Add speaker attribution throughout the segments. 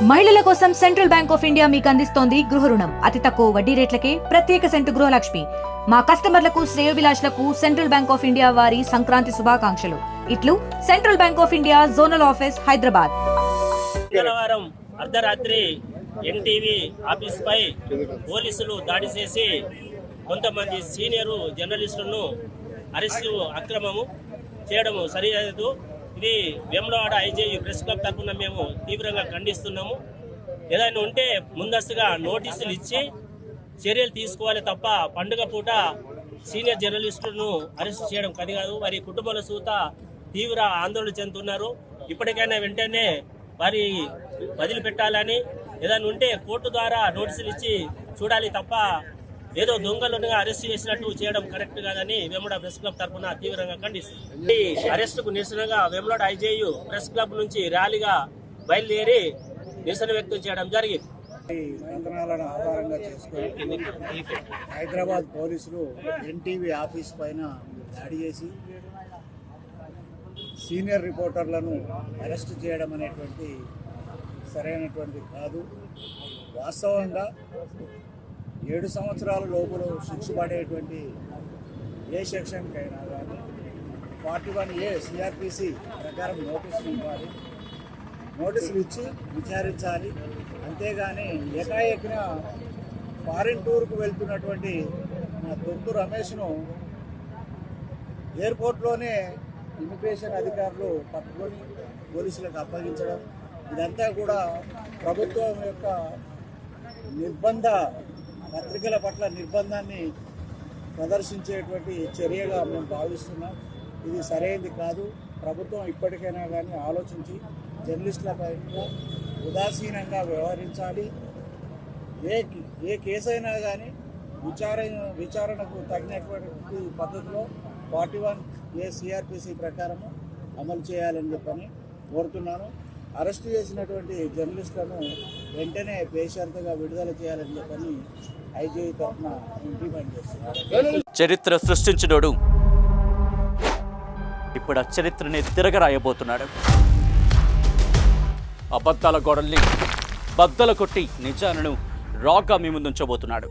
Speaker 1: మహిళల కోసం central bank of India మీకు అందిస్తోంది గృహ రుణం. అతి తక్కువ వడ్డీ రేట్లకే ప్రత్యేక సెంటు గృహలక్ష్మి. మా కస్టమర్లకు శ్రేయోభిలాషులకు సెంట్రల్ బ్యాంక్ ఆఫ్ ఇండియా వారి సంక్రాంతి శుభాకాంక్షలు. ఇట్లు central bank of India zonal office Hyderabad.
Speaker 2: మంగళవారం అర్ధరాత్రి ఎన్టీవీ ఆఫీస్ పై పోలీసులు దాడి చేసి కొంతమంది సీనియర్ జర్నలిస్టులను అరెస్టు అక్రమము చేయడము సరిలేదు. ఇది వేములవాడ ఐజేయు ప్రెస్ క్లబ్ తరఫున మేము తీవ్రంగా ఖండిస్తున్నాము. ఏదైనా ఉంటే ముందస్తుగా నోటీసులు ఇచ్చి చర్యలు తీసుకోవాలి తప్ప పండుగ పూట సీనియర్ జర్నలిస్టులను అరెస్ట్ చేయడం కది కాదు. వారి కుటుంబాల సూత తీవ్ర ఆందోళన చెందుతున్నారు. ఇప్పటికైనా వెంటనే వారి వదిలిపెట్టాలని, ఏదైనా ఉంటే కోర్టు ద్వారా నోటీసులు ఇచ్చి చూడాలి తప్ప ఏదో దొంగలను అరెస్ట్ చేసినట్టు చేయడం కరెక్ట్ కాదని వేములవాడ ప్రెస్ క్లబ్ తరఫున తీవ్రంగా ఖండిస్తుంది. ఈ అరెస్టుకు నిరసనగా వేములవాడ ఐజేయు ప్రెస్ క్లబ్ నుంచి ర్యాలీగా బయలుదేరి నిరసన వ్యక్తం చేయడం జరిగింది.
Speaker 3: కథనాలను ఆధారంగా చేసుకుని హైదరాబాద్ పోలీసులు ఎన్టీవీ ఆఫీస్ పైన దాడి చేసి సీనియర్ రిపోర్టర్లను అరెస్ట్ చేయడం అనేటువంటి సరైనటువంటి కాదు. వాస్తవంగా 7 సంవత్సరాల లోపల శిక్ష పడేటువంటి ఏ సెక్షన్కైనా కానీ 41A సిఆర్పిసి ప్రకారం నోటీసులు ఇవ్వాలి, నోటీసులు ఇచ్చి విచారించాలి. అంతేగాని ఏకాఏకిన ఫారిన్ టూర్కు వెళ్తున్నటువంటి దొంతు రమేష్ను ఎయిర్పోర్ట్లోనే ఇమిగ్రేషన్ అధికారులు పట్టుకొని పోలీసులకు అప్పగించడం, ఇదంతా కూడా ప్రభుత్వం యొక్క పత్రికల పట్ల నిర్బంధాన్ని ప్రదర్శించేటువంటి చర్యగా మేము భావిస్తున్నాం. ఇది సరైనది కాదు. ప్రభుత్వం ఇప్పటికైనా కానీ ఆలోచించి జర్నలిస్టులపై ఉదాసీనంగా వ్యవహరించాలి. ఏ కేసు అయినా కానీ విచారణకు తగినటువంటి పద్ధతిలో 41A సిఆర్పిసి ప్రకారము అమలు చేయాలని చెప్పని కోరుతున్నాను. అరెస్టు చేసినటువంటి జర్నలిస్టులను వెంటనే బేషరతుగా విడుదల చేయాలని చెప్పని ఐజేయు తరఫున డిమాండ్ చేస్తున్నారు.
Speaker 4: చరిత్ర సృష్టించినోడు ఇప్పుడు ఆ చరిత్రని తిరగరాయబోతున్నాడు. అబద్ధాల గోడల్ని బద్దలు కొట్టి నిజాలను రాగా మీ ముందుంచబోతున్నాడు.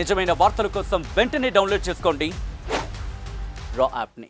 Speaker 4: నిజమైన వార్తల కోసం వెంటనే డౌన్లోడ్ చేసుకోండి రా యాప్ని.